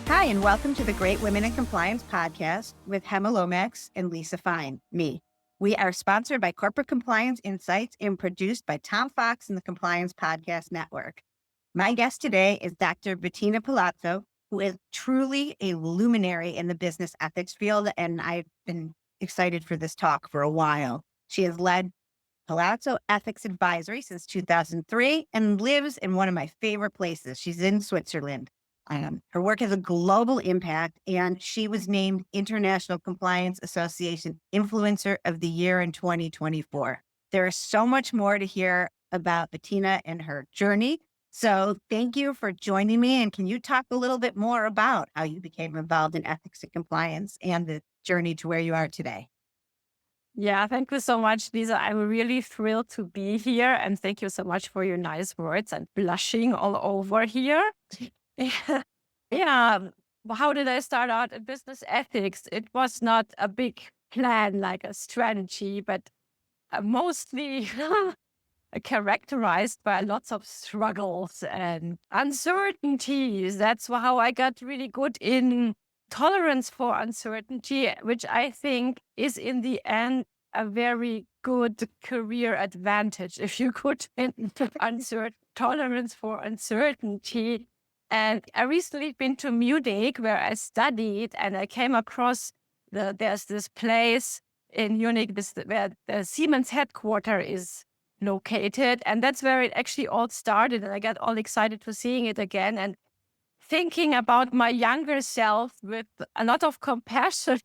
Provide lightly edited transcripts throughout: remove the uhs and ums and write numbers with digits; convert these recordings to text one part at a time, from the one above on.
Hi, and welcome to the Great Women in Compliance podcast with Hema Lomax and Lisa Fine, me. We are sponsored by Corporate Compliance Insights and produced by Tom Fox and the Compliance Podcast Network. My guest today is Dr. Bettina Palazzo, who is truly a luminary in the business ethics field, and I've been excited for this talk for a while. She has led Palazzo Ethics Advisory since 2003 and lives in one of my favorite places. She's in Switzerland. Her work has a global impact, and she was named International Compliance Association Influencer of the Year in 2024. There is so much more to hear about Bettina and her journey. So thank you for joining me. And can you talk a little bit more about how you became involved in ethics and compliance and the journey to where you are today? Yeah, thank you so much, Lisa. I'm really thrilled to be here. And thank you so much for your nice words. I'm blushing all over here. Yeah. How did I start out in business ethics? It was not a big plan, like a strategy, but mostly characterized by lots of struggles and uncertainties. That's how I got really good in tolerance for uncertainty, which I think is in the end a very good career advantage if you could tolerance for uncertainty. And I recently been to Munich where I studied, and I came across there's this place in Munich where the Siemens headquarters is located, and that's where it actually all started. And I got all excited for seeing it again and thinking about my younger self with a lot of compassion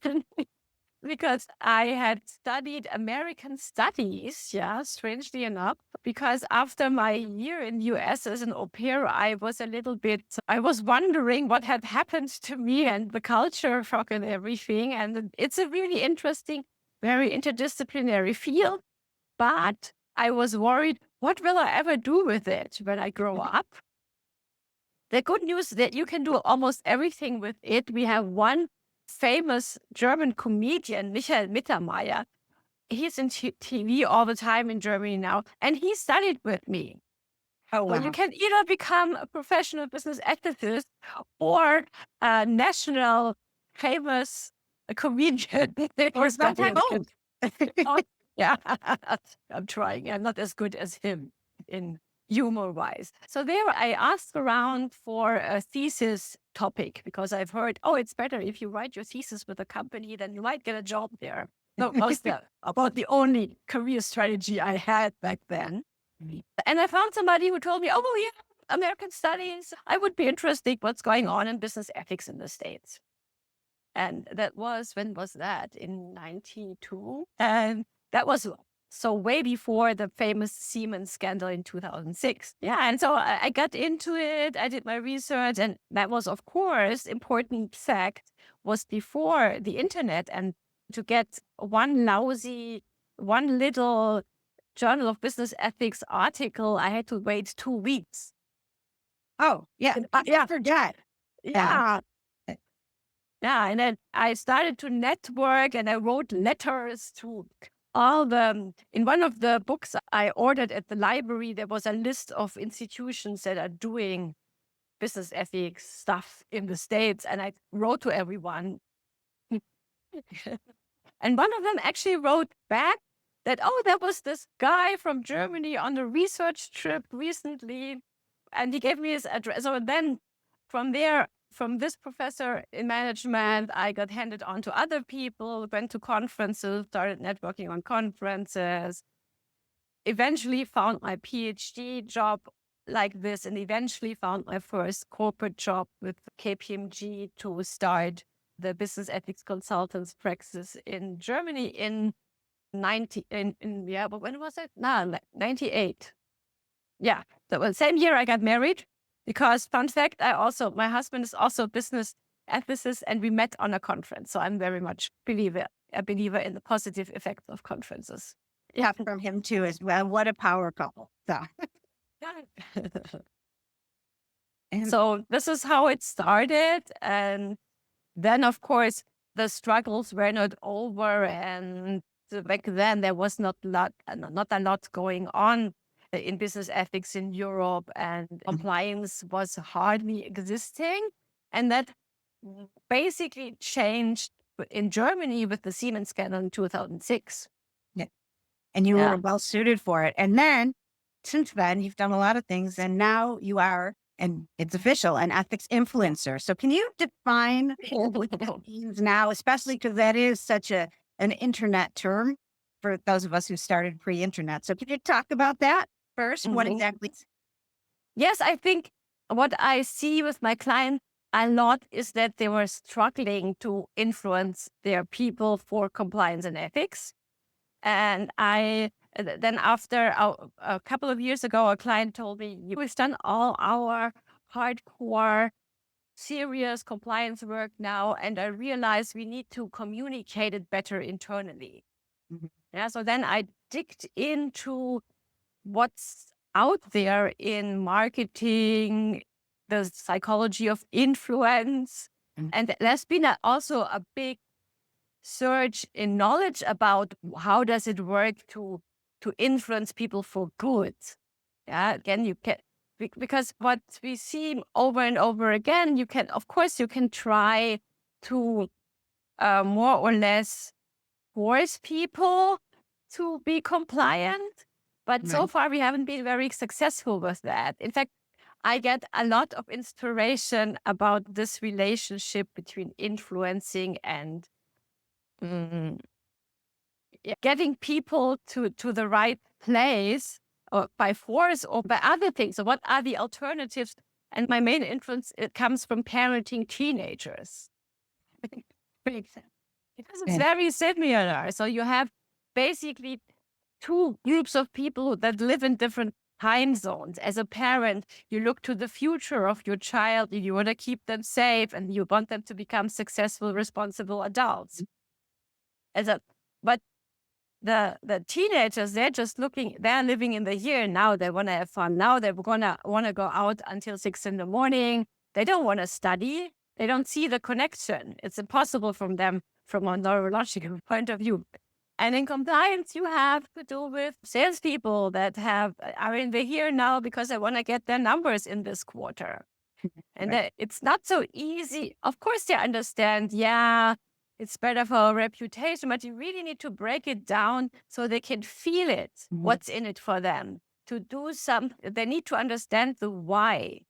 because I had studied American studies, strangely enough, because after my year in the US as an au pair, I was wondering what had happened to me and the culture shock and everything. And it's a really interesting, very interdisciplinary field, but I was worried, what will I ever do with it when I grow up? The good news is that you can do almost everything with it. We have one famous German comedian, Michael Mittermeier. He's in TV all the time in Germany now, and he studied with me. Oh, So you can either become a professional business ethicist or a national famous comedian. or sometimes both. Yeah, I'm trying. I'm not as good as him in humor-wise. So there I asked around for a thesis topic because I've heard, it's better if you write your thesis with a company, then you might get a job there. No, was about the only career strategy I had back then. And I found somebody who told me, American studies, I would be interested what's going on in business ethics in the States. And when was that? In 92? And that was so way before the famous Siemens scandal in 2006. Yeah, and so I got into it, I did my research, and that was, of course, important fact, was before the internet, and to get one little Journal of Business Ethics article, I had to wait 2 weeks. Oh, yeah. I forgot. Yeah. Yeah, and then I started to network and I wrote letters to in one of the books I ordered at the library, there was a list of institutions that are doing business ethics stuff in the States, and I wrote to everyone. And one of them actually wrote back that, there was this guy from Germany on a research trip recently, and he gave me his address. So then from there, from this professor in management, I got handed on to other people, went to conferences, started networking on conferences, eventually found my PhD job like this, and eventually found my first corporate job with KPMG to start the business ethics consultants practice in Germany in but when was it? 98. Yeah, the same year I got married. Because fun fact, my husband is also a business ethicist, and we met on a conference. So I'm very much a believer in the positive effects of conferences. Yeah, from him too as well. What a power couple. So, so this is how it started. And then, of course, the struggles were not over. And back then there was not a lot going on in business ethics in Europe, and compliance was hardly existing. And that basically changed in Germany with the Siemens scandal in 2006. Yeah. And you Yeah. were well suited for it. And then since then, you've done a lot of things, and now you are, and it's official, an ethics influencer. So can you define what that means now, especially because that is such an internet term for those of us who started pre-internet. So can you talk about that first? What Mhm. exactly? Yes, I think what I see with my client a lot is that they were struggling to influence their people for compliance and ethics. And then after a couple of years ago, a client told me, we've done all our hardcore, serious compliance work now, and I realized we need to communicate it better internally. Mhm. Yeah, so then I digged into what's out there in marketing, the psychology of influence. Mhm. And there's been also a big surge in knowledge about how does it work to influence people for good. Yeah, again, you can, because what we see over and over again, you can, of course, you can try to more or less force people to be compliant. But so Right. far, we haven't been very successful with that. In fact, I get a lot of inspiration about this relationship between influencing and getting people to the right place, or by force or by other things. So what are the alternatives? And my main influence, it comes from parenting teenagers. Because it's And very similar. So you have basically two groups of people that live in different time zones. As a parent, you look to the future of your child, you want to keep them safe, and you want them to become successful, responsible adults. But the teenagers, they're just looking, they're living in the here now. They want to have fun. Now they're gonna want to go out until 6 a.m. They don't want to study. They don't see the connection. It's impossible from them from a neurological point of view. And in compliance, you have to do with salespeople that are in the here now because they want to get their numbers in this quarter. And right. it's not so easy. Of course, they understand, yeah, it's better for a reputation, but you really need to break it down so they can feel it, Mhm. what's in it for them. To do they need to understand the why.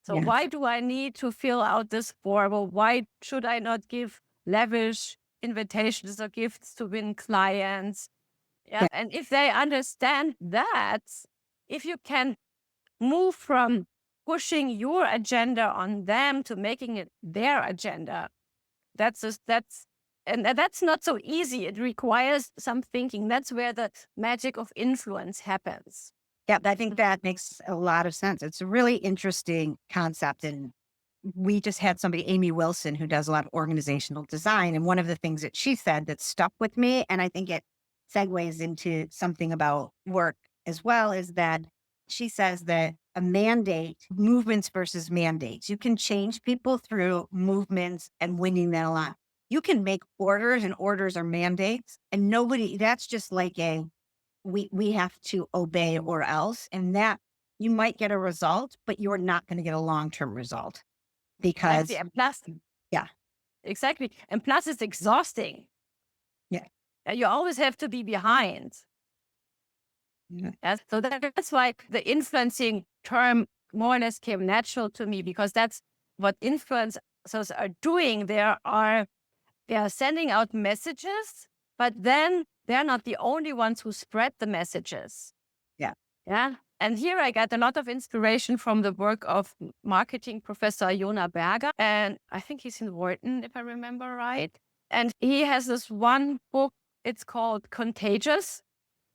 So Yes. why do I need to fill out this form? Or why should I not give lavish invitations or gifts to win clients? Yeah. Yeah. And if they understand that, if you can move from pushing your agenda on them to making it their agenda, that's not so easy. It requires some thinking. That's where the magic of influence happens. Yeah, I think that makes a lot of sense. It's a really interesting concept. And we just had somebody, Amy Wilson, who does a lot of organizational design. And one of the things that she said that stuck with me, and I think it segues into something about work as well, is that she says that a mandate, movements versus mandates, you can change people through movements and winning that a lot. You can make orders, and orders are mandates, and that's just like we have to obey or else. And that you might get a result, but you're not going to get a long-term result because Exactly. And plus, yeah. exactly. And plus, it's exhausting. Yeah. You always have to be behind. Yeah. Yes. So that's why the influencing term more or less came natural to me, because that's what influencers are doing. They are sending out messages, but then they're not the only ones who spread the messages. Yeah. Yeah. And here I got a lot of inspiration from the work of marketing professor Jona Berger. And I think he's in Wharton, if I remember right. And he has this one book, it's called Contagious.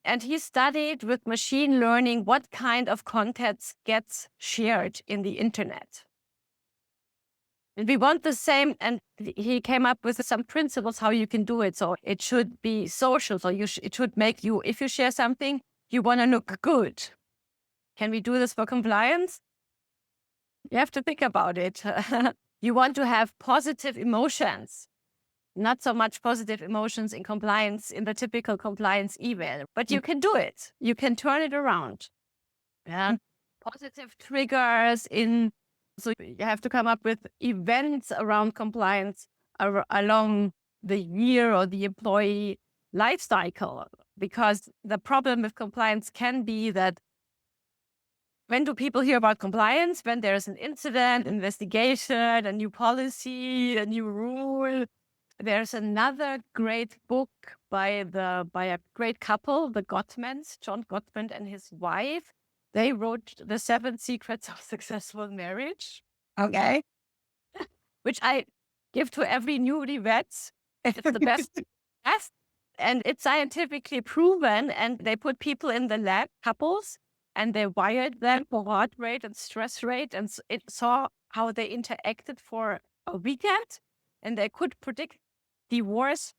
And he studied with machine learning what kind of content gets shared in the internet. And we want the same, and he came up with some principles how you can do it. So it should be social. So it should make you, if you share something, you want to look good. Can we do this for compliance? You have to think about it. You want to have positive emotions, not so much positive emotions in compliance, in the typical compliance email, but you can do it. You can turn it around. Yeah. Positive triggers in So you have to come up with events around compliance along the year or the employee life cycle, because the problem with compliance can be that when do people hear about compliance? When there's an incident, investigation, a new policy, a new rule. There's another great book by a great couple, the Gottmans, John Gottman and his wife. They wrote The 7 Secrets of Successful Marriage. Okay. Which I give to every newlywed. It's the best. And it's scientifically proven. And they put people in the lab, couples, and they wired them for heart rate and stress rate. And it saw how they interacted for a weekend. And they could predict divorce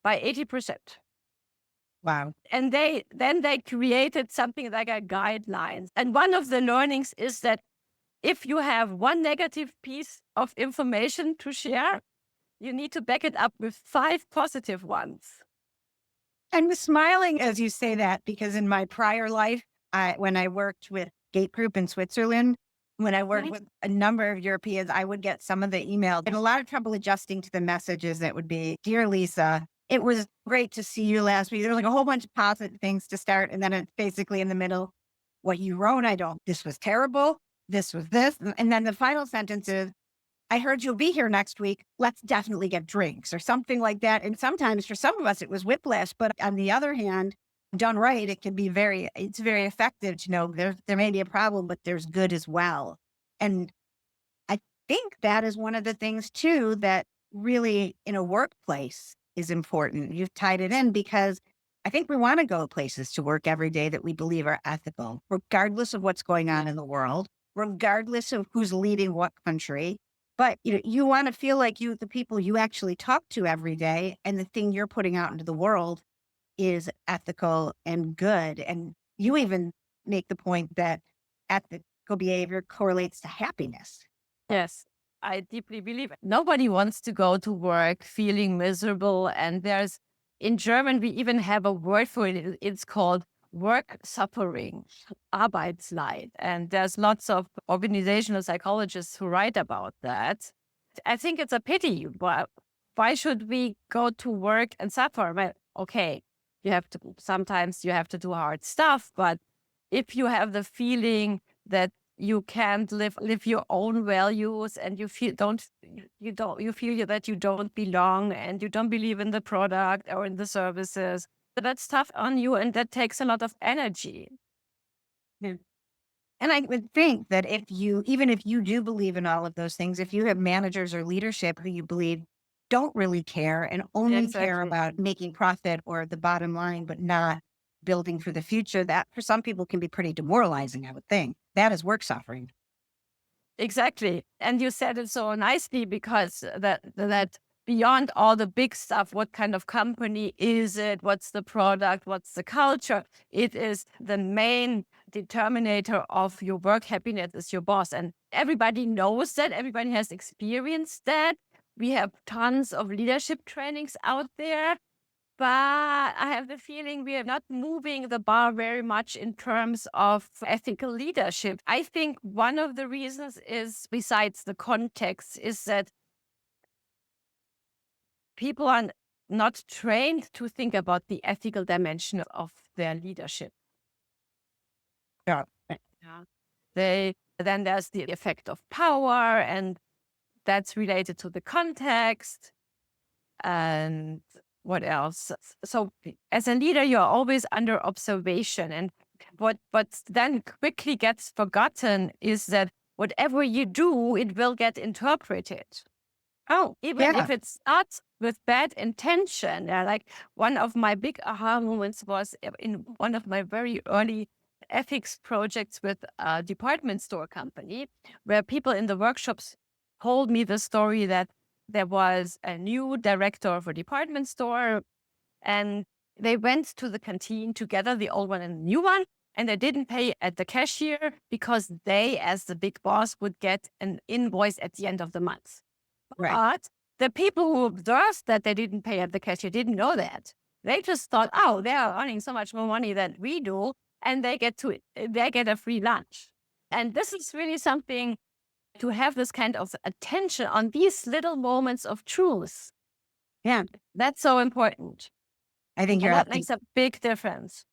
by 80%. Wow. And they created something like a guidelines. And one of the learnings is that if you have one negative piece of information to share, you need to back it up with 5 positive ones. I'm smiling as you say that, because in my prior life, when I worked with Gate Group in Switzerland, when I worked with a number of Europeans, I would get some of the emails and a lot of trouble adjusting to the messages that would be, "Dear Lisa, it was great to see you last week." There was like a whole bunch of positive things to start. And then it's basically in the middle, "What you wrote, this was terrible. This was this." And then the final sentence is, "I heard you'll be here next week. Let's definitely get drinks," or something like that. And sometimes for some of us, it was whiplash. But on the other hand, done right, it can be it's very effective to know there may be a problem, but there's good as well. And I think that is one of the things too, that really in a workplace is important. You've tied it in, because I think we want to go places to work every day that we believe are ethical, regardless of what's going on in the world, regardless of who's leading what country. But you want to feel like the people you actually talk to every day and the thing you're putting out into the world is ethical and good. And you even make the point that ethical behavior correlates to happiness. Yes, I deeply believe it. Nobody wants to go to work feeling miserable. And in German, we even have a word for it. It's called work suffering, Arbeitsleid. And there's lots of organizational psychologists who write about that. I think it's a pity. Why should we go to work and suffer? Well, okay, sometimes you have to do hard stuff, but if you have the feeling that you can't live your own values, and you feel that you don't belong and you don't believe in the product or in the services, that's tough on you, and that takes a lot of energy. Yeah. And I would think that even if you do believe in all of those things, if you have managers or leadership who you believe don't really care and only care about making profit or the bottom line, but not building for the future, that for some people can be pretty demoralizing, I would think. That is work suffering. Exactly. And you said it so nicely, because that beyond all the big stuff, what kind of company is it? What's the product? What's the culture? It is the main determinator of your work happiness is your boss. And everybody knows that. Everybody has experienced that. We have tons of leadership trainings out there. But I have the feeling we are not moving the bar very much in terms of ethical leadership. I think one of the reasons is, besides the context, is that people are not trained to think about the ethical dimension of their leadership. Yeah. Then there's the effect of power, and that's related to the context. And what else? So as a leader, you're always under observation. And what then quickly gets forgotten is that whatever you do, it will get interpreted. Even if it starts with bad intention. Like one of my big aha moments was in one of my very early ethics projects with a department store company, where people in the workshops told me the story that there was a new director of a department store, and they went to the canteen together, the old one and the new one, and they didn't pay at the cashier because they, as the big boss, would get an invoice at the end of the month. Right. But the people who observed that they didn't pay at the cashier didn't know that. They just thought, oh, they are earning so much more money than we do, and they get a free lunch. And this is really something to have this kind of attention on these little moments of truth. Yeah, That's so important. I think you're And that makes a big difference.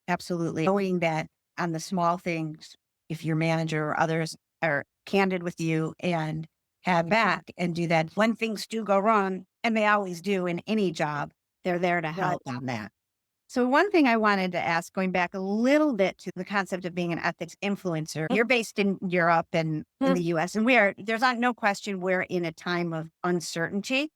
absolutely knowing that on the small things, if your manager or others are candid with you and have back and do that when things do go wrong, and they always do in any job, they're there to help on that. So one thing I wanted to ask, going back a little bit to the concept of being an ethics influencer, you're based in Europe and in the US, and there's no question we're in a time of uncertainty.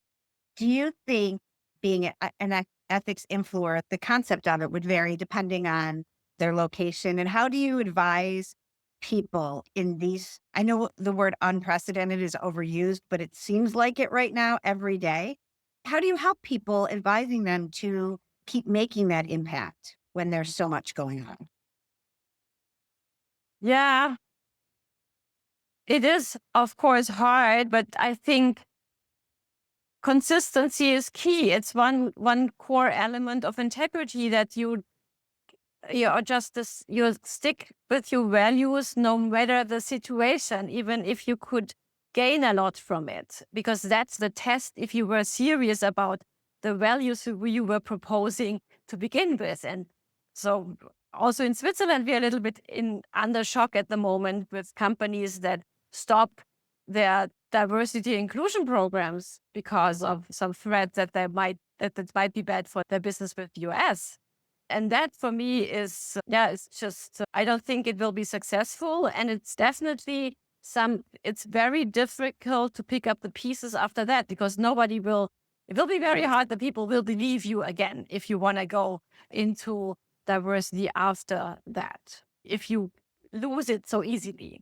Do you think being an ethics influencer, the concept of it would vary depending on their location? And how do you advise people in these? I know the word unprecedented is overused, but it seems like it right now every day. How do you help people advising them to keep making that impact when there's so much going on? Yeah, it is, of course, hard, but I think consistency is key. It's one core element of integrity, that you are just this, you stick with your values no matter the situation, even if you could gain a lot from it, because that's the test if you were serious about the values you were proposing to begin with. And so also in Switzerland, we're a little bit under shock at the moment with companies that stop their diversity inclusion programs because of some threat that that might be bad for their business with the US. And that for me is, it's just, I don't think it will be successful. And it's definitely it's very difficult to pick up the pieces after that, because it will be very hard that people will believe you again if you want to go into diversity after that, if you lose it so easily.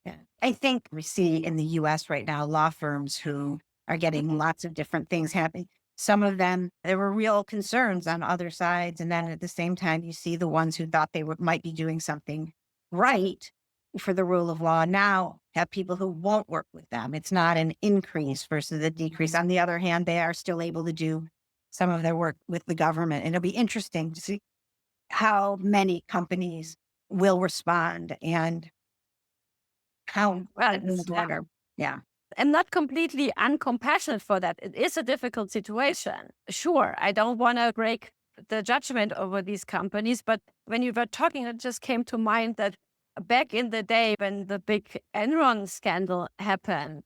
Yeah. I think we see in the US right now law firms who are getting lots of different things happening. Some of them, there were real concerns on other sides. And then at the same time, you see the ones who thought they might be doing something right for the rule of law now have people who won't work with them. It's not an increase versus a decrease. On the other hand, they are still able to do some of their work with the government. And it'll be interesting to see how many companies will respond and how Well, yeah. I'm not completely uncompassionate for that. It is a difficult situation. Sure, I don't want to break the judgment over these companies, but when you were talking, it just came to mind that back in the day when the big Enron scandal happened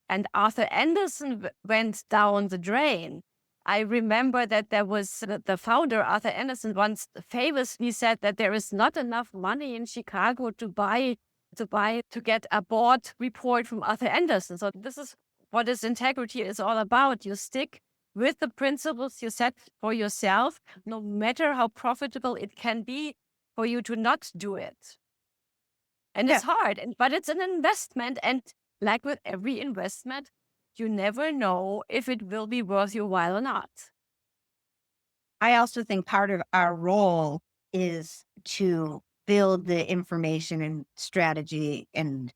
and Arthur Andersen went down the drain, I remember that there was the founder, Arthur Andersen, once famously said that there is not enough money in Chicago to get a board report from Arthur Andersen. So this is what this integrity is all about. You stick with the principles you set for yourself, no matter how profitable it can be for you to not do it. And it's hard, but it's an investment. And like with every investment, you never know if it will be worth your while or not. I also think part of our role is to build the information and strategy and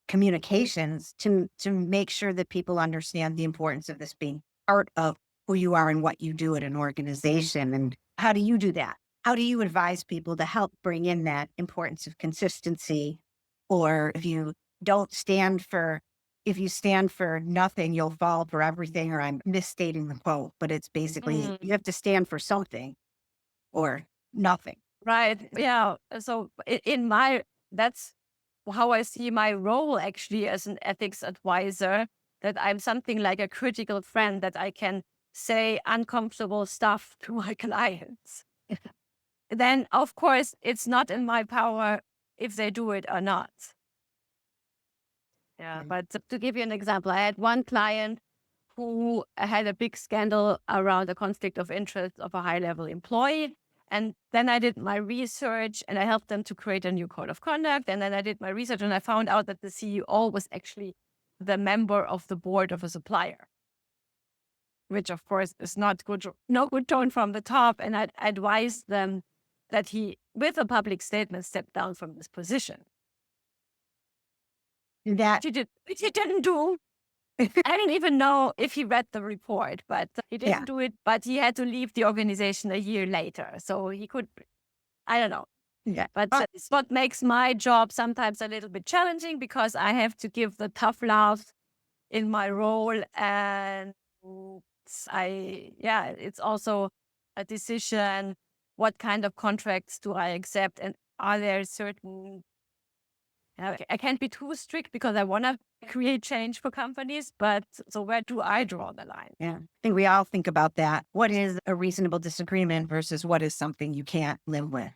communications to make sure that people understand the importance of this being part of who you are and what you do at an organization. And how do you do that? How do you advise people to help bring in that importance of consistency? Or if you stand for nothing, you'll fall for everything, or I'm misstating the quote, but it's basically you have to stand for something or nothing. Right. Yeah. So that's how I see my role actually as an ethics advisor, that I'm something like a critical friend, that I can say uncomfortable stuff to my clients. Then, of course, it's not in my power if they do it or not. Yeah. But to give you an example, I had one client who had a big scandal around the conflict of interest of a high-level employee. And then I did my research and I helped them to create a new code of conduct. And then I did my research and I found out that the CEO was actually the member of the board of a supplier, which of course is no good tone from the top. And I advised them that he, with a public statement, stepped down from his position. That Which he didn't do. I didn't even know if he read the report, but he didn't Yeah. do it. But he had to leave the organization a year later. So he could, I don't know. Yeah. But it's what makes my job sometimes a little bit challenging because I have to give the tough love in my role. And it's also a decision. What kind of contracts do I accept? And are there certain, I can't be too strict because I want to create change for companies, but so where do I draw the line? Yeah. I think we all think about that. What is a reasonable disagreement versus what is something you can't live with?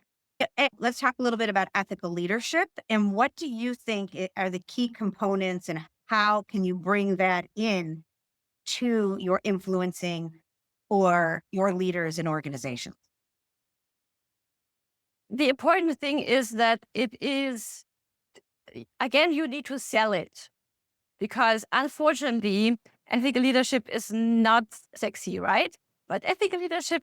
Let's talk a little bit about ethical leadership. And what do you think are the key components, and how can you bring that in to your influencing or your leaders in organizations? The important thing is that it is, again, you need to sell it because unfortunately, ethical leadership is not sexy, right? But ethical leadership,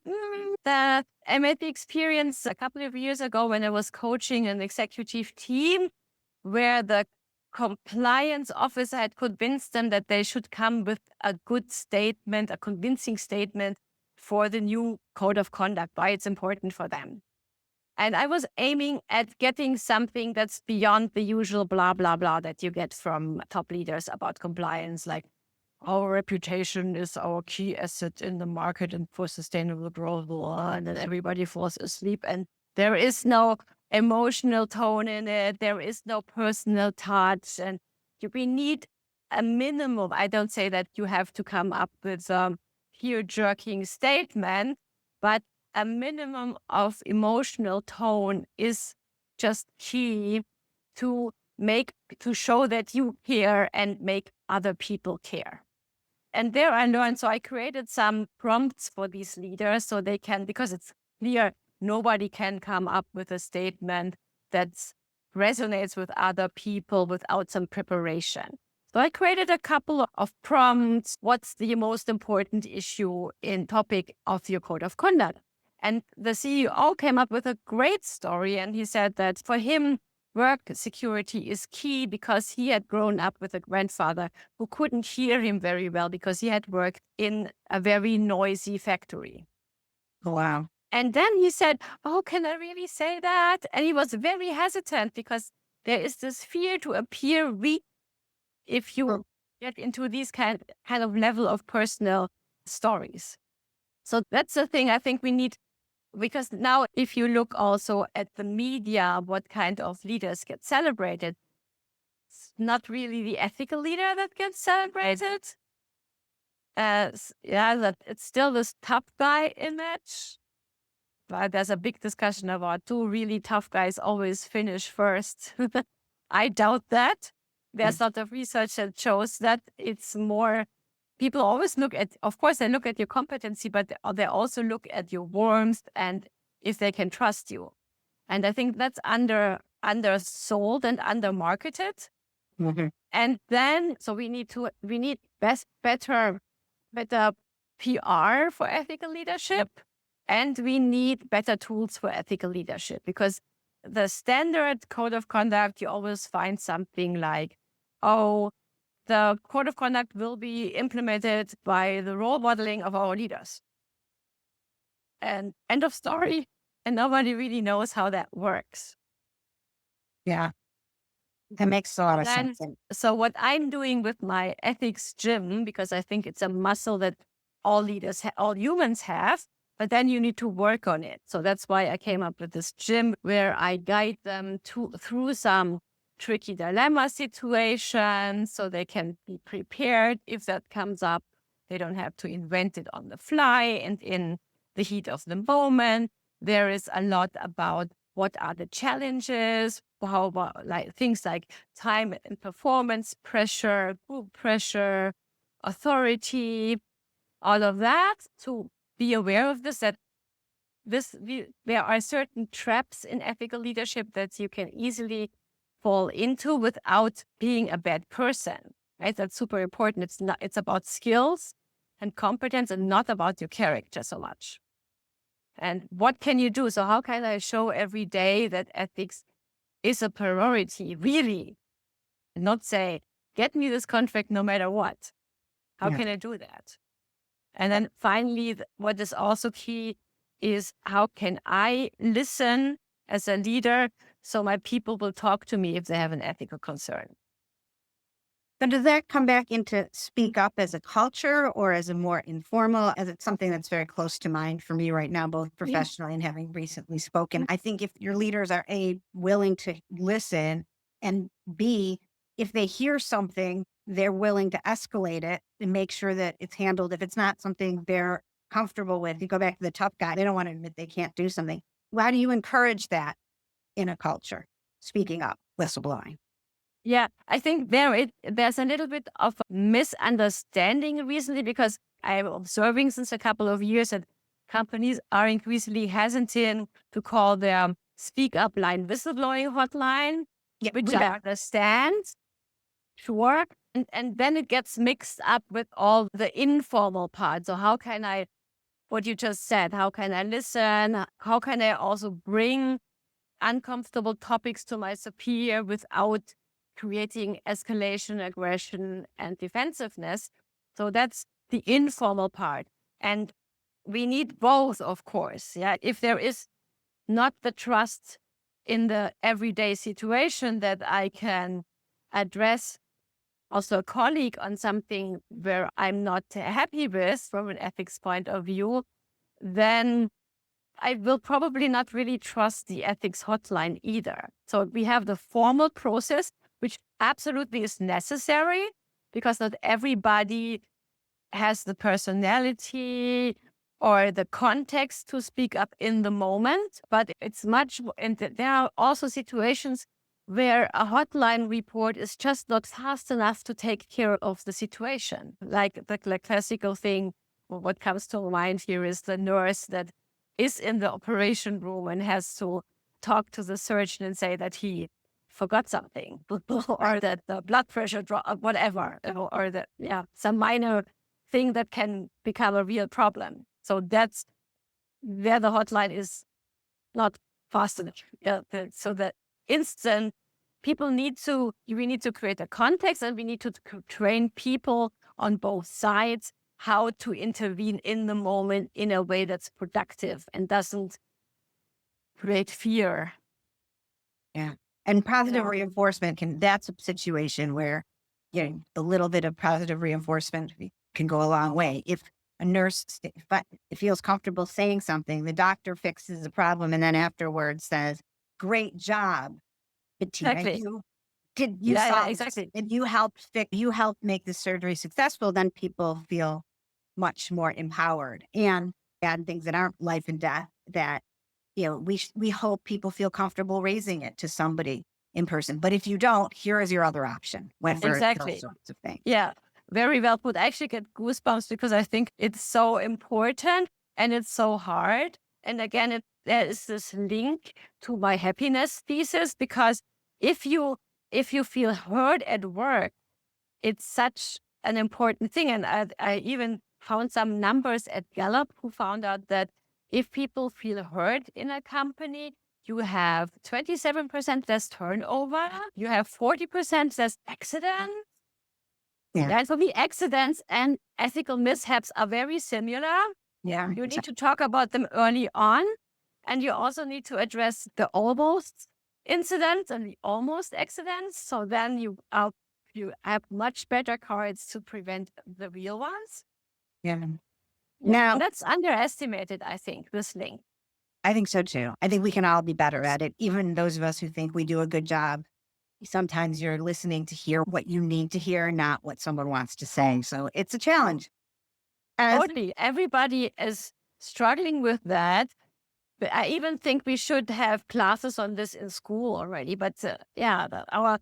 that I made the experience a couple of years ago when I was coaching an executive team where the compliance officer had convinced them that they should come with a good statement, a convincing statement for the new code of conduct, why it's important for them. And I was aiming at getting something that's beyond the usual blah, blah, blah that you get from top leaders about compliance, like our reputation is our key asset in the market and for sustainable growth, and then everybody falls asleep. And there is no emotional tone in it. There is no personal touch. And we need a minimum. I don't say that you have to come up with a tear-jerking statement, but a minimum of emotional tone is just key to show that you care and make other people care. And there I learned, so I created some prompts for these leaders so they can, because it's clear nobody can come up with a statement that resonates with other people without some preparation. So I created a couple of prompts. What's the most important issue in topic of your code of conduct? And the CEO came up with a great story. And he said that for him, work security is key because he had grown up with a grandfather who couldn't hear him very well because he had worked in a very noisy factory. Wow. And then he said, oh, can I really say that? And he was very hesitant because there is this fear to appear weak if you get into these kind of level of personal stories. So that's the thing I think we need, because now if you look also at the media, what kind of leaders get celebrated, it's not really the ethical leader that gets celebrated. That it's still this tough guy image. But there's a big discussion about, do really tough guys always finish first? I doubt that. There's a lot of research that shows that it's more, people always look at, of course, they look at your competency, but they also look at your warmth and if they can trust you. And I think that's undersold and undermarketed. Mm-hmm. And then, so we need better PR for ethical leadership. And we need better tools for ethical leadership, because the standard code of conduct, you always find something like, oh, the code of conduct will be implemented by the role modeling of our leaders. And end of story. And nobody really knows how that works. Yeah. That makes a lot of sense. So what I'm doing with my ethics gym, because I think it's a muscle that all humans have, but then you need to work on it. So that's why I came up with this gym where I guide them through some tricky dilemma situations so they can be prepared if that comes up. They don't have to invent it on the fly and in the heat of the moment. There is a lot about what are the challenges, how about things like time and performance pressure, group pressure, authority, all of that, to be aware of this, that there are certain traps in ethical leadership that you can easily fall into without being a bad person, right? That's super important. It's about skills and competence and not about your character so much. And what can you do? So how can I show every day that ethics is a priority, really? And not say, get me this contract no matter what. How can I do that? And then finally, what is also key is how can I listen as a leader, so my people will talk to me if they have an ethical concern. So does that come back into speak up as a culture or as a more informal, as it's something that's very close to mind for me right now, both professionally and having recently spoken? I think if your leaders are A, willing to listen, and B, if they hear something, they're willing to escalate it and make sure that it's handled. If it's not something they're comfortable with, you go back to the tough guy. They don't want to admit they can't do something. How do you encourage that in a culture? Speaking up, whistleblowing. Yeah, I think there's a little bit of a misunderstanding recently, because I'm observing since a couple of years that companies are increasingly hesitant to call their speak up line whistleblowing hotline, Yeah, which I understand, sure. And then it gets mixed up with all the informal parts. So how can I, what you just said, how can I listen? How can I also bring uncomfortable topics to my superior without creating escalation, aggression, and defensiveness? So that's the informal part. And we need both, of course. Yeah. If there is not the trust in the everyday situation that I can address also a colleague on something where I'm not happy with from an ethics point of view, then I will probably not really trust the ethics hotline either. So we have the formal process, which absolutely is necessary, because not everybody has the personality or the context to speak up in the moment. But it's much, and there are also situations where a hotline report is just not fast enough to take care of the situation. Like the classical thing, what comes to mind here is the nurse that is in the operation room and has to talk to the surgeon and say that he forgot something or that the blood pressure dropped, whatever, or that, some minor thing that can become a real problem. So that's where the hotline is not fast enough. So that instant, we need to create a context, and we need to train people on both sides how to intervene in the moment in a way that's productive and doesn't create fear. Yeah. And positive reinforcement that's a situation where, a little bit of positive reinforcement can go a long way. If a nurse feels comfortable saying something, the doctor fixes the problem and then afterwards says, "Great job, Bettina. Exactly. You solve exactly. And you helped make the surgery successful," then people feel much more empowered. And bad things that aren't life and death, that we hope people feel comfortable raising it to somebody in person. But if you don't, here is your other option. Exactly. Those sorts of things. Yeah, very well put. I actually get goosebumps because I think it's so important and it's so hard. And again, there is this link to my happiness thesis, because if you feel heard at work, it's such an important thing. And I even found some numbers at Gallup who found out that if people feel heard in a company, you have 27% less turnover, you have 40% less accidents. Yeah. And for me, accidents and ethical mishaps are very similar. Yeah. You need to talk about them early on. And you also need to address the almost incidents and the almost accidents. So then you have much better cards to prevent the real ones. Yeah. Now, and that's underestimated, I think, this link. I think so too. I think we can all be better at it. Even those of us who think we do a good job, sometimes you're listening to hear what you need to hear, not what someone wants to say. So it's a challenge. Totally. Everybody is struggling with that. But I even think we should have classes on this in school already. But our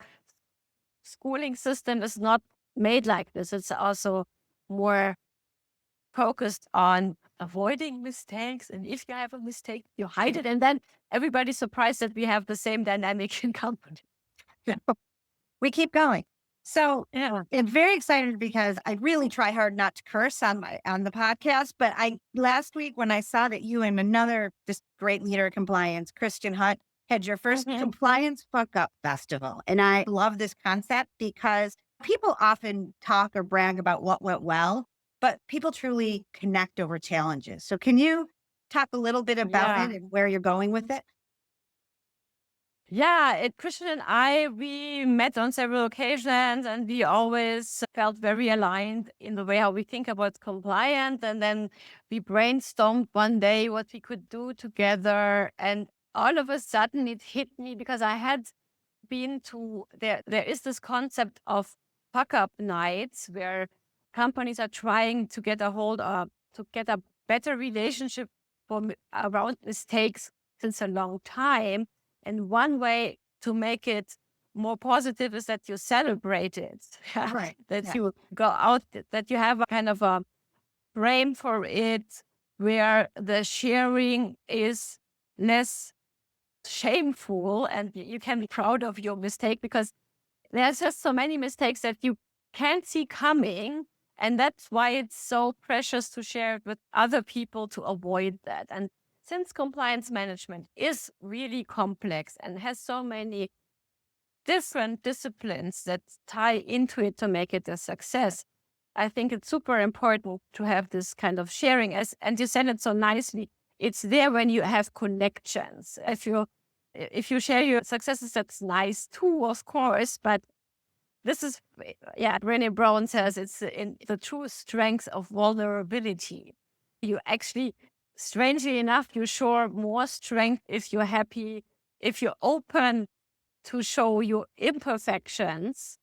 schooling system is not made like this. It's also more focused on avoiding mistakes. And if you have a mistake, you hide it. And then everybody's surprised that we have the same dynamic in company. We keep going. So I'm very excited because I really try hard not to curse on the podcast. But last week when I saw that you and another just great leader of compliance, Christian Hutt, had your first compliance fuck up festival. And I love this concept because people often talk or brag about what went well, but people truly connect over challenges. So can you talk a little bit about it and where you're going with it? Christian and I, we met on several occasions and we always felt very aligned in the way how we think about compliance. And then we brainstormed one day what we could do together. And all of a sudden it hit me because I had been to, there is this concept of fuck-up nights where companies are trying to get a hold of, to get a better relationship around mistakes since a long time. And one way to make it more positive is that you celebrate it. Right. That you go out, that you have a kind of a frame for it where the sharing is less shameful and you can be proud of your mistake, because there's just so many mistakes that you can't see coming. And that's why it's so precious to share it with other people to avoid that. And since compliance management is really complex and has so many different disciplines that tie into it to make it a success, I think it's super important to have this kind of sharing. And you said it so nicely, it's there when you have connections. If you share your successes, that's nice too, of course, but this is, Brené Brown says it's in the true strength of vulnerability. You actually, strangely enough, you show more strength if you're happy, if you're open to show your imperfections.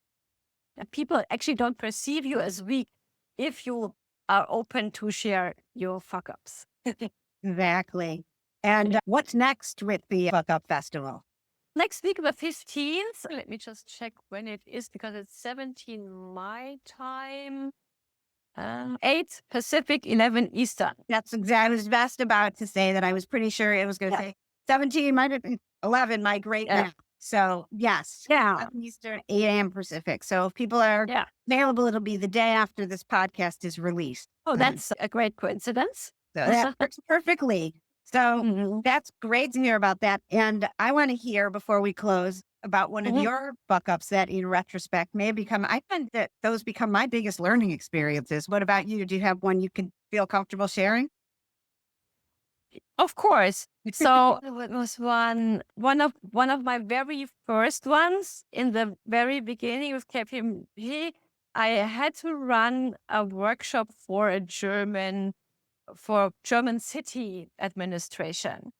And people actually don't perceive you as weak if you are open to share your fuck-ups. Exactly. And what's next with the Fuck Up Festival? Next week, the 15th. Let me just check when it is, because it's 17 my time. 8 Pacific, 11 Eastern. That's exactly, I was just about to say that. I was pretty sure it was going to say 17, might have been 11, my great math. So yes, 11 Eastern, 8 a.m. Pacific. So if people are available, it'll be the day after this podcast is released. Oh, that's a great coincidence. So that works perfectly. So that's great to hear about that. And I want to hear, before we close, about one of your fuck-ups that in retrospect may become, I find that those become my biggest learning experiences. What about you? Do you have one you can feel comfortable sharing? Of course. So it was one of my very first ones in the very beginning with KPMG. I had to run a workshop for German city administration.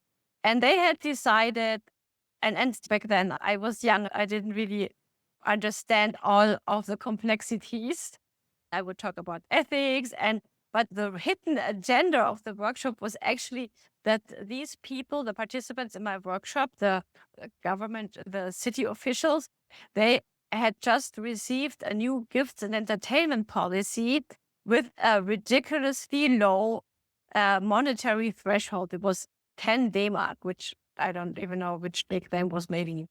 And they had decided, and back then I was young, I didn't really understand all of the complexities. I would talk about ethics, but the hidden agenda of the workshop was actually that these people, the participants in my workshop, the government, the city officials, they had just received a new gifts and entertainment policy with a ridiculously low monetary threshold. It was 10 D-Mark, which I don't even know which big then was, maybe,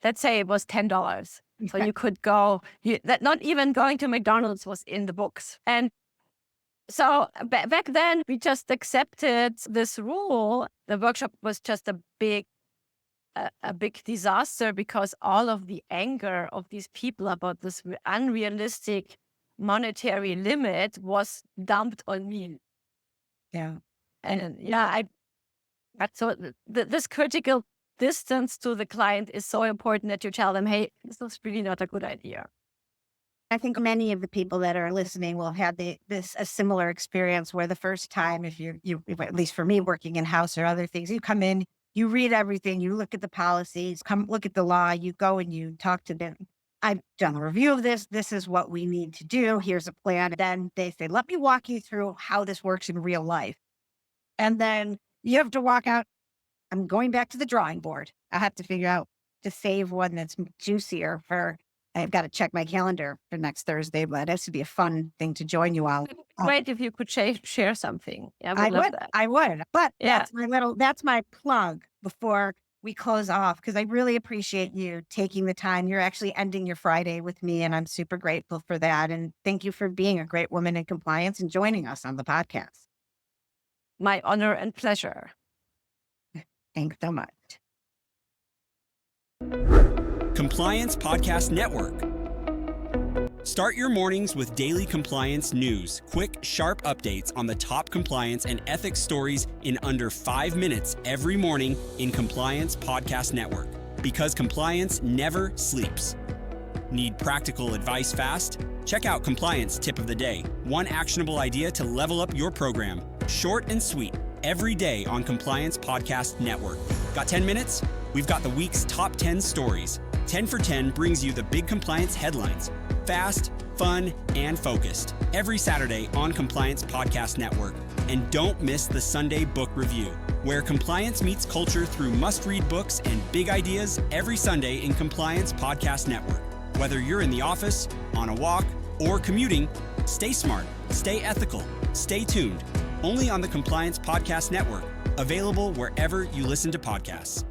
let's say it was $10. So you could go, not even going to McDonald's was in the books. And so back then we just accepted this rule. The workshop was just a big disaster because all of the anger of these people about this unrealistic monetary limit was dumped on me. Yeah. And so this critical distance to the client is so important that you tell them, hey, this is really not a good idea. I think many of the people that are listening will have a similar experience where the first time, if you at least for me, working in house or other things, you come in, you read everything, you look at the policies, come look at the law, you go and you talk to them. I've done a review of this. This is what we need to do. Here's a plan. Then they say, let me walk you through how this works in real life. And then you have to walk out. I'm going back to the drawing board. I have to figure out to save one that's juicier for, I've got to check my calendar for next Thursday, but it has to be a fun thing to join you all. Great if you could share something. Yeah, I would love that. I would. But that's my plug before we close off, because I really appreciate you taking the time. You're actually ending your Friday with me, and I'm super grateful for that. And thank you for being a great woman in compliance and joining us on the podcast. My honor and pleasure. Thanks so much. Compliance Podcast Network. Start your mornings with daily compliance news, quick, sharp updates on the top compliance and ethics stories in under 5 minutes every morning in Compliance Podcast Network. because compliance never sleeps. Need practical advice fast? Check out Compliance Tip of the Day, one actionable idea to level up your program. Short and sweet, every day on Compliance Podcast Network. Got 10 minutes? We've got the week's top 10 stories. 10 for 10 brings you the big compliance headlines. Fast, fun, and focused. Every Saturday on Compliance Podcast Network. And don't miss the Sunday Book Review, where compliance meets culture through must-read books and big ideas every Sunday in Compliance Podcast Network. Whether you're in the office, on a walk, or commuting, stay smart, stay ethical, stay tuned. Only on the Compliance Podcast Network, available wherever you listen to podcasts.